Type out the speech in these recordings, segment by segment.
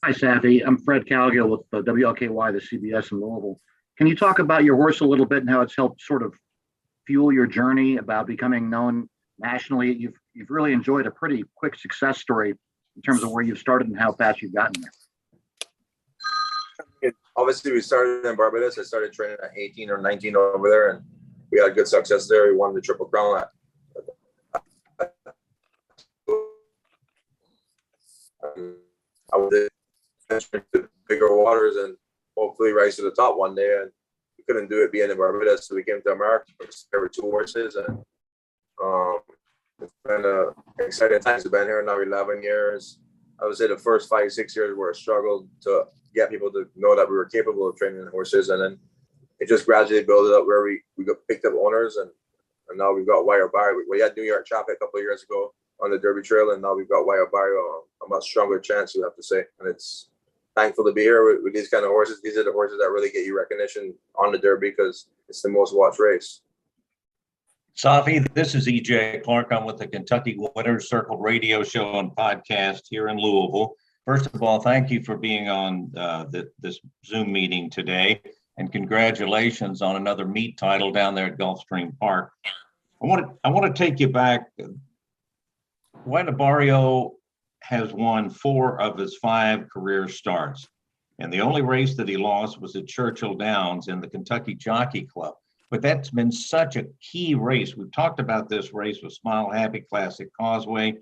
Hi, Saffie. I'm Fred Calgill with WLKY, the CBS in Louisville. Can you talk about your horse a little bit and how it's helped sort of fuel your journey about becoming known nationally? You've really enjoyed a pretty quick success story in terms of where you've started and how fast you've gotten there. Obviously, we started in Barbados. I started training at 18 or 19 over there, and we had good success there. We won the Triple Crown. I would venture into bigger waters and hopefully rise to the top one day. And we couldn't do it being in Barbados, so we came to America. There were two horses, and it's been exciting times. I've been here now 11 years. I would say the first 5-6 years were a struggle to get people to know that we were capable of training horses, and then it just gradually built it up where we got picked up owners, and now we've got White Abarrio. We had New York Traffic a couple of years ago on the Derby Trail, and now we've got White Abarrio, a much stronger chance, you have to say. And it's thankful to be here with these kind of horses. These are the horses that really get you recognition on the Derby because it's the most watched race. Saffie, this is EJ Clark. I'm with the Kentucky Winners Circle radio show and podcast here in Louisville. First of all, thank you for being on this Zoom meeting today, and congratulations on another meet title down there at Gulfstream Park. I want to take you back. White Abarrio has won 4 of his 5 career starts, and the only race that he lost was at Churchill Downs in the Kentucky Jockey Club. But that's been such a key race. We've talked about this race with Smile Happy Classic Causeway,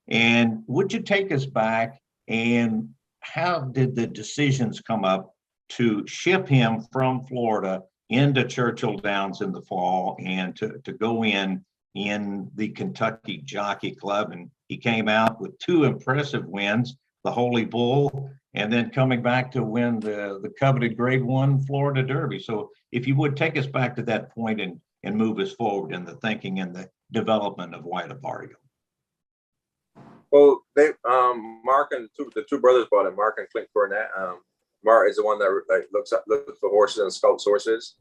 and would you take us back? And how did the decisions come up to ship him from Florida into Churchill Downs in the fall and to go in the Kentucky Jockey Club? And he came out with 2 impressive wins, the Holy Bull, and then coming back to win the coveted Grade 1 Florida Derby. So if you would take us back to that point and move us forward in the thinking and the development of White Abarrio. Well, they Mark and the two brothers bought it. Mark and Clint Cornett. Mark is the one that looks for horses and scouts horses.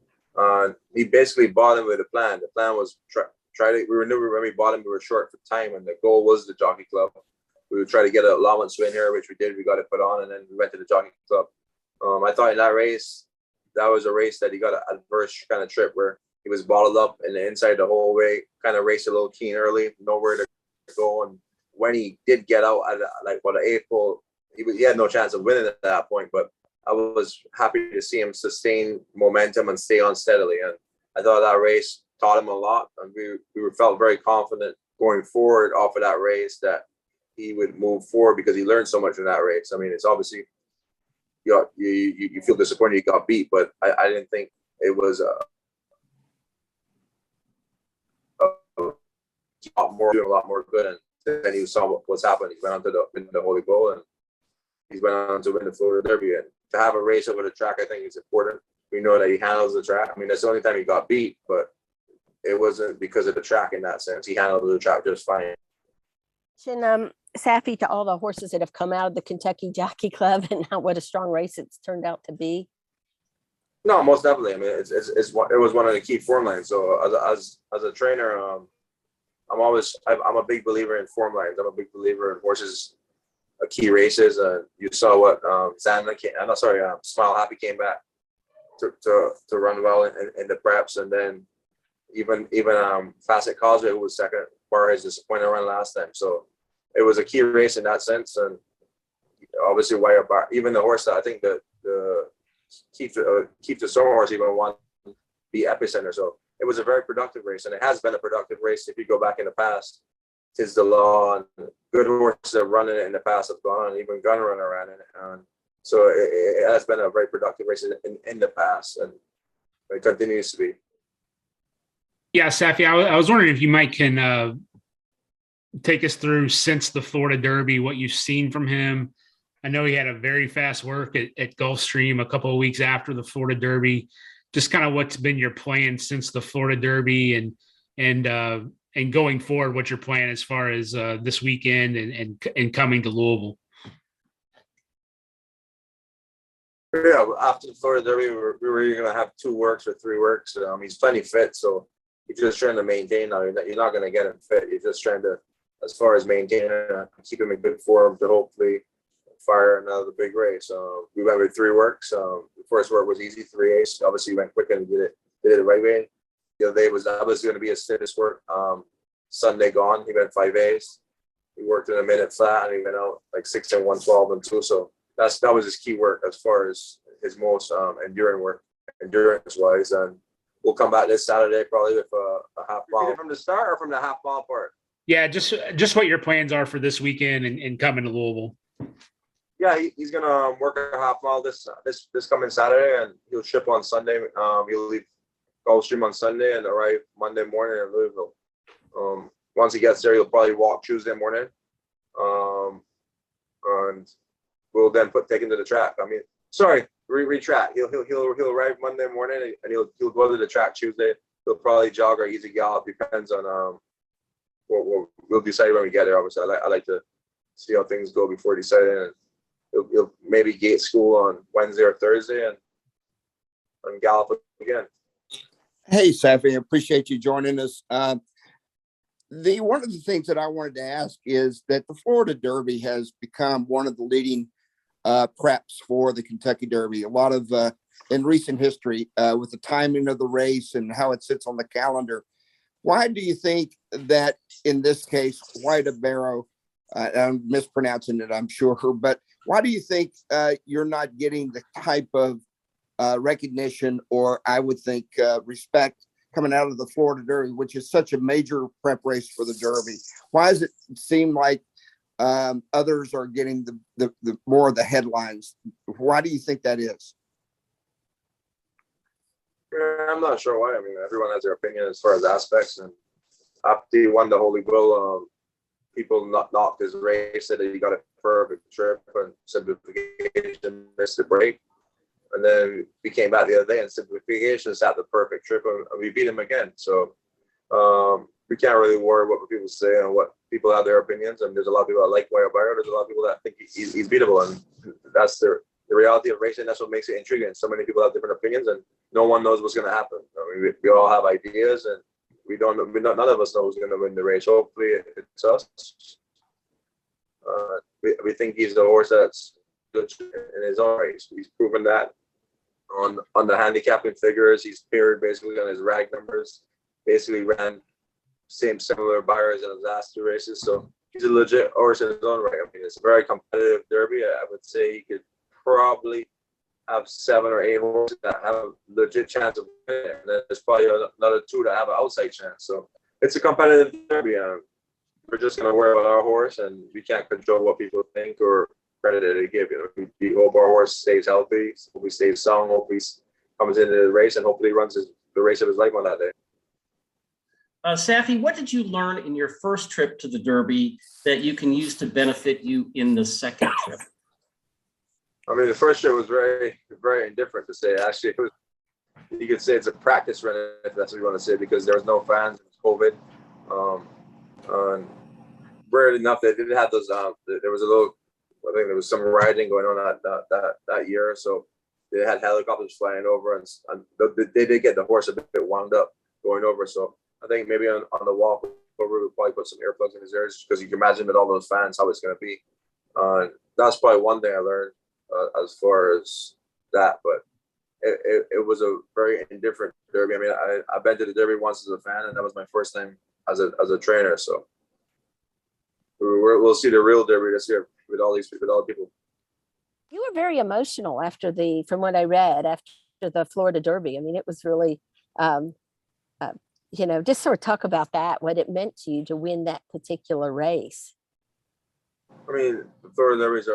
He basically bought him with a plan. The plan was try to. We knew when we bought him, we were short for time, and the goal was the Jockey Club. We would try to get an allowance win here, which we did. We got it put on, and then we went to the Jockey Club. I thought in that race, that was a race that he got an adverse kind of trip where he was bottled up in the inside the whole way. Kind of raced a little keen early, nowhere to go, and when he did get out at the 8th hole, he had no chance of winning at that point. But I was happy to see him sustain momentum and stay on steadily. And I thought that race taught him a lot. And we felt very confident going forward off of that race that he would move forward because he learned so much in that race. I mean, it's obviously you feel disappointed he got beat, but I didn't think it was doing a lot more good. And then he saw what's happened. He went on to win the Holy Bull, and he's went on to win the Florida Derby. And to have a race over the track, I think is important. We know that he handles the track. I mean, that's the only time he got beat, but it wasn't because of the track in that sense. He handled the track just fine. Saffie, to all the horses that have come out of the Kentucky Jockey Club and what a strong race it's turned out to be. No, most definitely. I mean, it was one of the key form lines. So as a trainer, I'm a big believer in form lines. I'm a big believer in horses, key races. You saw what Smile Happy came back to run well in the preps, and then even Facet Causeway, who was second, bar his disappointing run last time. So it was a key race in that sense, and obviously even the horse that I think the Keep the Summer horse even won the Epicenter. So it was a very productive race, and it has been a productive race if you go back in the past. Tis the law, and good horses have run it in the past have gone, even Gunrunner ran it. And so it has been a very productive race in the past, and it continues to be. Yeah, Saffie, I was wondering if you might can take us through since the Florida Derby, what you've seen from him. I know he had a very fast work at Gulfstream a couple of weeks after the Florida Derby. Just kind of what's been your plan since the Florida Derby, and going forward, what's your plan as far as this weekend and coming to Louisville? Yeah, after the Florida Derby, we were going to have 2 works or 3 works. He's plenty fit, so he's just trying to maintain now. You're not going to get him fit. You're just trying to, as far as maintaining, keep him in good form to hopefully fire another big race. We went with 3 works. The first work was easy, 3/8. Obviously, we went quick and did it the right way. The other day was obviously going to be his fittest work. Sunday gone, he went 5/8. He worked in a minute flat, and he went out like 6 and 112 and 2. So that was his key work as far as his most endurance wise. And we'll come back this Saturday probably with a half mile from the start or from the half mile part. Yeah, just what your plans are for this weekend and coming to Louisville. Yeah, he's gonna work a half mile this coming Saturday, and he'll ship on Sunday. He'll leave Gulfstream on Sunday and arrive Monday morning in Louisville. Once he gets there, he'll probably walk Tuesday morning, and we'll then take him to the track. I mean, sorry, retract. He'll arrive Monday morning, and he'll go to the track Tuesday. He'll probably jog or easy gallop, depends on we'll decide when we get there. Obviously, I like to see how things go before deciding. And he'll maybe gate school on Wednesday or Thursday and gallop again. Hey, Saffie, appreciate you joining us. One of the things that I wanted to ask is that the Florida Derby has become one of the leading preps for the Kentucky Derby. A lot of in recent history with the timing of the race and how it sits on the calendar. Why do you think that in this case, White Abarrio, I'm mispronouncing it, I'm sure, but why do you think you're not getting the type of recognition or I would think respect coming out of the Florida Derby, which is such a major prep race for the Derby? Why does it seem like others are getting the more of the headlines? Why do you think that is? I'm not sure why. I mean, everyone has their opinion as far as aspects. And after he won the Holy Grail, people knocked his race, said that he got a perfect trip and simplification missed the break. And then we came back the other day and simplification sat the perfect trip and we beat him again. So we can't really worry what people say and what people have their opinions. And there's a lot of people that like White Abarrio. There's a lot of people that think he's beatable. And that's the reality of racing. That's what makes it intriguing. So many people have different opinions and no one knows what's going to happen. I mean, we all have ideas and none of us know who's going to win the race. Hopefully it's us. We think he's the horse that's good in his own race. He's proven that on the handicapping figures. He's paired basically on his rag numbers. Basically ran similar buyers in his last 2 races. So he's a legit horse in his own right. I mean, it's a very competitive Derby. I would say he could probably have 7 or 8 horses that have a legit chance of winning. And then there's probably another 2 that have an outside chance. So it's a competitive Derby. We're just going to worry about our horse, and we can't control what people think or credit they give. We hope our horse stays healthy, hope he stays sound, hope he comes into the race, and hopefully runs the race of his life on that day. Saffie, what did you learn in your first trip to the Derby that you can use to benefit you in the second trip? I mean, the first trip was very, very indifferent to say. Actually, you could say it's a practice run, if that's what you want to say, because there was no fans, it was COVID. And rare enough, they did have those. There was I think there was some rioting going on that year, so they had helicopters flying over, and they did get the horse a bit wound up going over. So I think maybe on the walk over, we'll probably put some earplugs in his ears because you can imagine with all those fans how it's going to be. That's probably one thing I learned as far as that, but it was a very indifferent Derby. I mean, I've been to the Derby once as a fan, and that was my first time as a trainer. So we'll see the real Derby this year with all the people. You were very emotional from what I read, after the Florida Derby. I mean, it was really, just sort of talk about that, what it meant to you to win that particular race. I mean, the Florida Derbies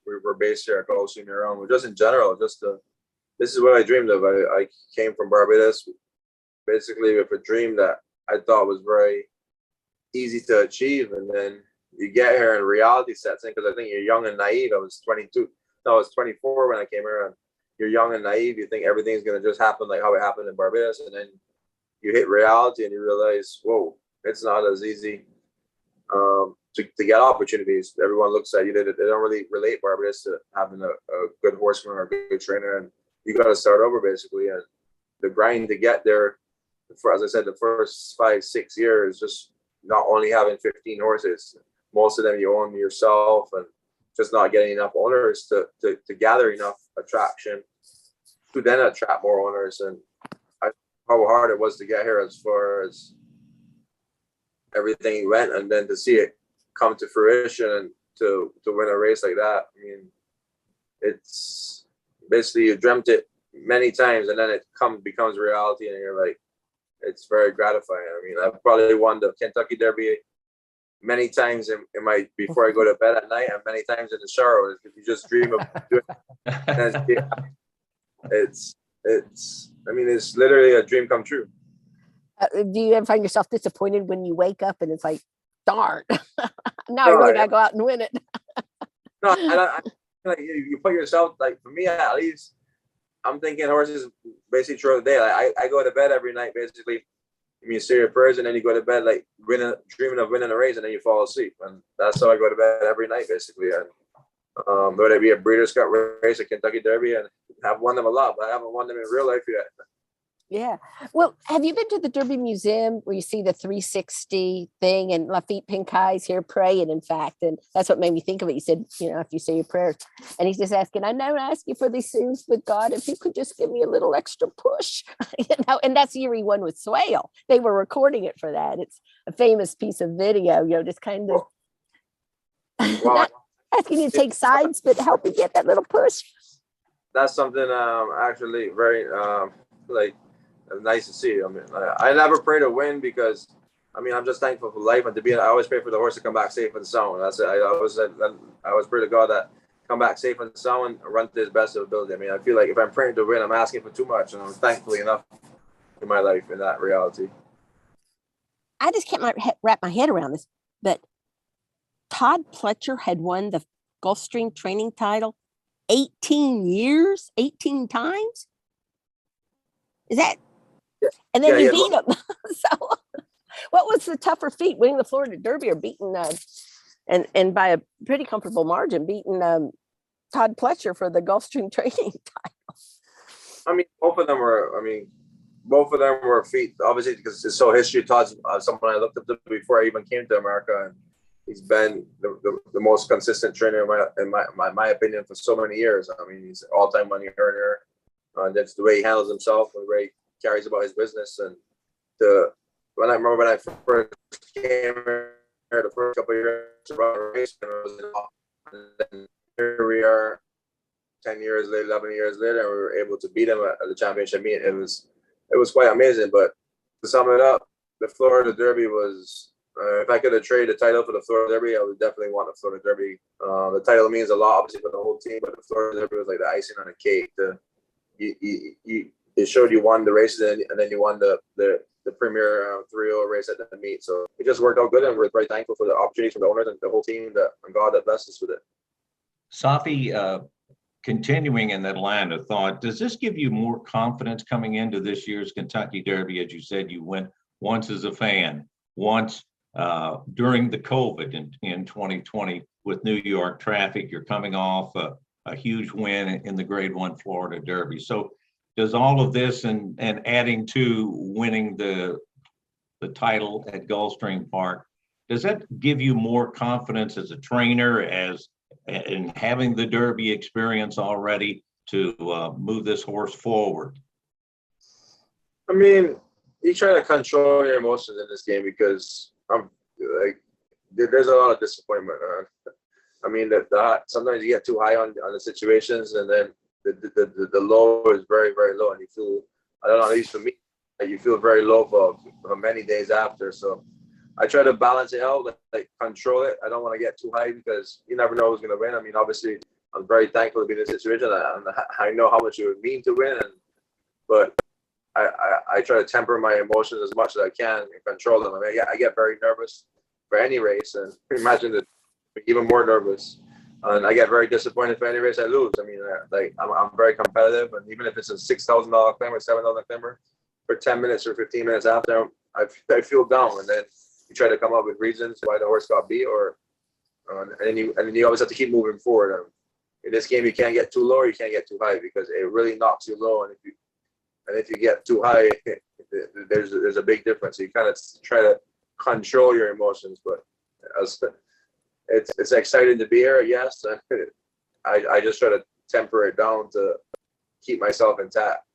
we're based here at Gulfstream year-round. But just in general, this is what I dreamed of. I came from Barbados, basically with a dream that I thought was very easy to achieve, and then you get here and reality sets in because I think you're young and naive. I was 22. No, I was 24 when I came here, and you're young and naive. You think everything's going to just happen like how it happened in Barbados, and then you hit reality and you realize, whoa, it's not as easy to get opportunities. Everyone looks at you. They don't really relate Barbados to having a good horseman or a good trainer, and you got to start over basically. And the grind to get there, as I said, the first 5-6 years, just not only having 15 horses, most of them you own yourself, and just not getting enough owners to gather enough attraction to then attract more owners. And how hard it was to get here as far as everything went, and then to see it come to fruition and to win a race like that. I mean, it's basically you dreamt it many times and then it becomes reality, and you're like, it's very gratifying. I mean, I've probably won the Kentucky Derby many times in my before I go to bed at night, and many times in the shower. If you just dream of doing it, it's I mean, it's literally a dream come true. Do you ever find yourself disappointed when you wake up and it's like, darn, now I really gotta go out and win it? No, I like you put yourself, like, for me at least, I'm thinking horses basically throughout the day. Like, I go to bed every night basically. You say your prayers and then you go to bed like dreaming of winning a race, and then you fall asleep, and that's how I go to bed every night basically. And whether it be a Breeders' Cup race, a Kentucky Derby, and I've won them a lot, but I haven't won them in real life yet. Yeah. Well, have you been to the Derby Museum where you see the 360 thing and Lafitte Pincay's here praying, in fact? And that's what made me think of it. You said, if you say your prayers, and he's just asking, I never ask you for these things, but God, if you could just give me a little extra push, and that's year he won with Swale. They were recording it for that. It's a famous piece of video, just kind of not asking you to take sides, but help you get that little push. That's something actually very nice to see. I mean, I never pray to win because, I mean, I'm just thankful for life and to be. I always pray for the horse to come back safe and sound. That's it. I always pray to God that come back safe and sound and run to his best ability. I mean, I feel like if I'm praying to win, I'm asking for too much, and I'm thankfully enough in my life in that reality. I just can't wrap my head around this, but Todd Pletcher had won the Gulfstream training title 18 years, 18 times. Is that? And then you beat him. So what was the tougher feat, winning the Florida Derby or beating and by a pretty comfortable margin, beating Todd Pletcher for the Gulfstream training title? I mean, both of them were feat, obviously, because it's so history. Todd's someone I looked up to before I even came to America, and he's been the most consistent trainer in my opinion for so many years. I mean, he's an all-time money earner. That's the way he handles himself and the way he carries about his business. And when I first came here, the first couple of years to run a race, and then here we are 10 years later, 11 years later, and we were able to beat him at the championship meet. It was quite amazing. But to sum it up, the Florida Derby was, if I could have traded the title for the Florida Derby, I would definitely want the Florida Derby. The title means a lot, obviously, for the whole team, but the Florida Derby was like the icing on the cake. It showed you won the races, and then you won the premier 3-0 race at the meet. So it just worked out good, and we're very thankful for the opportunities from the owners and the whole team and God that blessed us with it. Saffie, continuing in that line of thought, does this give you more confidence coming into this year's Kentucky Derby? As you said, you went once as a fan, once during the COVID in 2020 with New York traffic. You're coming off a huge win in the Grade 1 Florida Derby. So does all of this and adding to winning the title at Gulfstream Park, does that give you more confidence as a trainer, as in having the Derby experience already to move this horse forward? I mean, you try to control your emotions in this game because there's a lot of disappointment. I mean, that sometimes you get too high on the situations, and then the low is very, very low, and you feel, I don't know, at least for me, you feel very low for many days after. So I try to balance it out, like control it. I don't want to get too high because you never know who's going to win. I mean, obviously, I'm very thankful to be in this situation, and I know how much it would mean to win, but I try to temper my emotions as much as I can and control them. I mean, I get very nervous for any race, and imagine that even more nervous. And I get very disappointed for any race I lose. I mean, I'm very competitive, and even if it's a $6,000 claim or $7,000 climber, for 10 minutes or 15 minutes after, I feel down, and then you try to come up with reasons why the horse got beat, and then you always have to keep moving forward. In this game, you can't get too low or you can't get too high because it really knocks you low, and if you get too high, there's a big difference. So you kind of try to control your emotions, but it's exciting to be here. Yes, I just try to temper it down to keep myself intact.